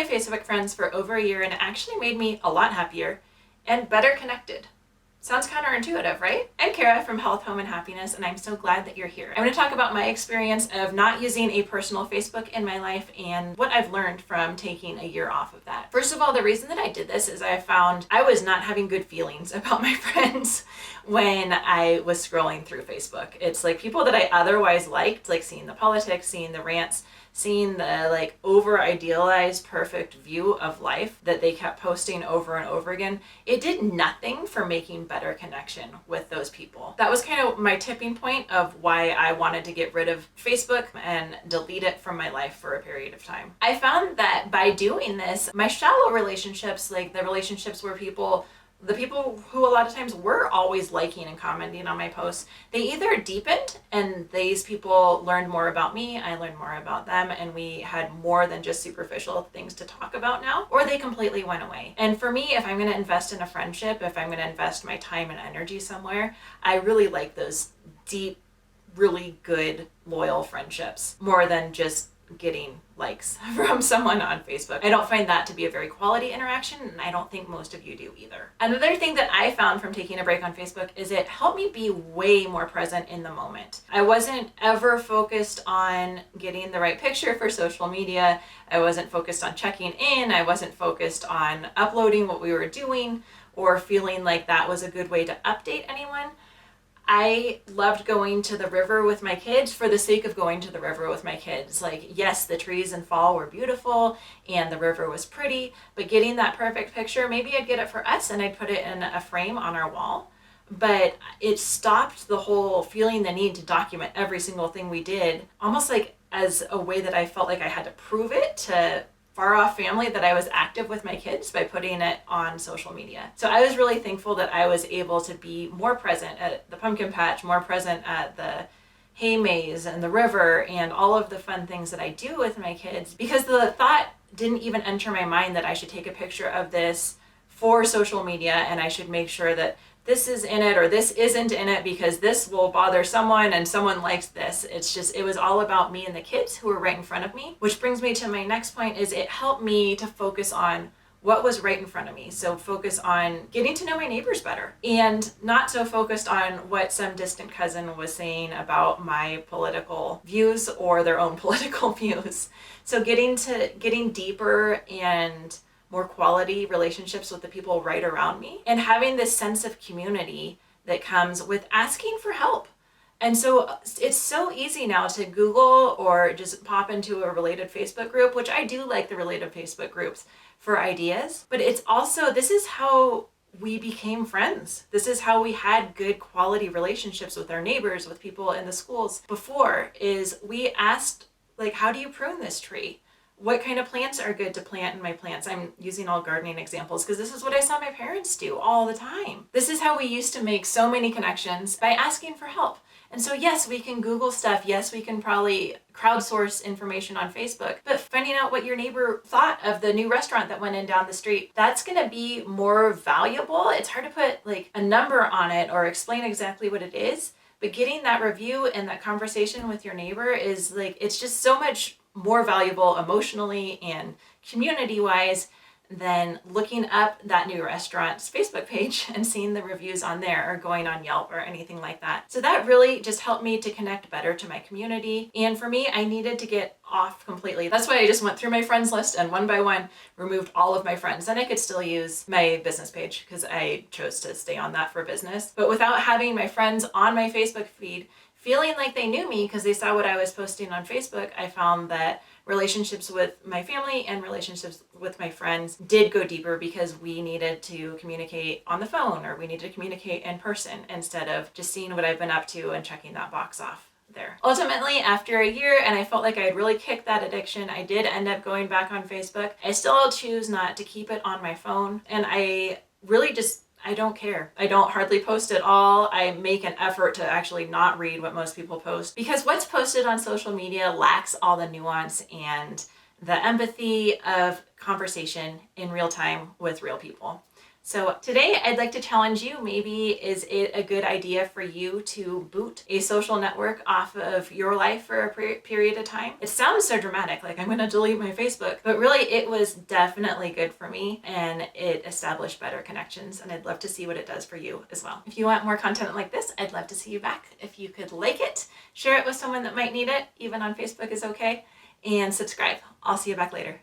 Facebook friends for over a year, and it actually made me a lot happier and better connected. Sounds counterintuitive, right? I'm Kara from Health, Home, and Happiness, and I'm so glad that you're here. I'm going to talk about my experience of not using a personal Facebook in my life and what I've learned from taking a year off of that. First of all, the reason that I did this is I found I was not having good feelings about my friends when I was scrolling through Facebook. It's like people that I otherwise liked, like seeing the politics, seeing the rants, seeing the like over idealized perfect view of life that they kept posting over and over again. It did nothing for making better connection with those people. That was kind of my tipping point of why I wanted to get rid of Facebook and delete it from my life for a period of time. I found that by doing this, my shallow relationships, like the relationships where the people who a lot of times were always liking and commenting on my posts, they either deepened and these people learned more about me, I learned more about them, and we had more than just superficial things to talk about now, or they completely went away. And for me, if I'm going to invest in a friendship, if I'm going to invest my time and energy somewhere, I really like those deep, really good, loyal friendships more than just getting likes from someone on Facebook. I don't find that to be a very quality interaction, and I don't think most of you do either. Another thing that I found from taking a break on Facebook is it helped me be way more present in the moment. I wasn't ever focused on getting the right picture for social media. I wasn't focused on checking in. I wasn't focused on uploading what we were doing or feeling like that was a good way to update anyone. I loved going to the river with my kids for the sake of going to the river with my kids. Like, yes, the trees in fall were beautiful and the river was pretty, but getting that perfect picture, maybe I'd get it for us and I'd put it in a frame on our wall. But it stopped the whole feeling the need to document every single thing we did, almost like as a way that I felt like I had to prove it to far off family that I was active with my kids by putting it on social media. So I was really thankful that I was able to be more present at the pumpkin patch, more present at the hay maze and the river and all of the fun things that I do with my kids, because the thought didn't even enter my mind that I should take a picture of this for social media and I should make sure that this is in it or this isn't in it because this will bother someone and someone likes this. It was all about me and the kids who were right in front of me, which brings me to my next point is it helped me to focus on what was right in front of me. So focus on getting to know my neighbors better and not so focused on what some distant cousin was saying about my political views or their own political views. So getting deeper and more quality relationships with the people right around me and having this sense of community that comes with asking for help. And so it's so easy now to Google or just pop into a related Facebook group, which I do like the related Facebook groups for ideas, but it's also, this is how we became friends. This is how we had good quality relationships with our neighbors, with people in the schools before, is we asked, like, how do you prune this tree? What kind of plants are good to plant in my plants? I'm using all gardening examples because this is what I saw my parents do all the time. This is how we used to make so many connections, by asking for help. And so yes, we can Google stuff. Yes, we can probably crowdsource information on Facebook, but finding out what your neighbor thought of the new restaurant that went in down the street, that's going to be more valuable. It's hard to put like a number on it or explain exactly what it is, but getting that review and that conversation with your neighbor is like, it's just so much more valuable emotionally and community-wise than looking up that new restaurant's Facebook page and seeing the reviews on there or going on Yelp or anything like that. So that really just helped me to connect better to my community. And for me, I needed to get off completely. That's why I just went through my friends list and one by one removed all of my friends. Then I could still use my business page because I chose to stay on that for business. But without having my friends on my Facebook feed feeling like they knew me because they saw what I was posting on Facebook, I found that relationships with my family and relationships with my friends did go deeper because we needed to communicate on the phone or we needed to communicate in person instead of just seeing what I've been up to and checking that box off there. Ultimately, after a year, and I felt like I had really kicked that addiction, I did end up going back on Facebook. I still choose not to keep it on my phone, and I really just I don't care. I don't hardly post at all. I make an effort to actually not read what most people post because what's posted on social media lacks all the nuance and the empathy of conversation in real time with real people. So today I'd like to challenge you. Maybe is it a good idea for you to boot a social network off of your life for a period of time? It sounds so dramatic, like I'm going to delete my Facebook, but really it was definitely good for me and it established better connections, and I'd love to see what it does for you as well. If you want more content like this, I'd love to see you back. If you could like it, share it with someone that might need it, even on Facebook is okay, and subscribe. I'll see you back later.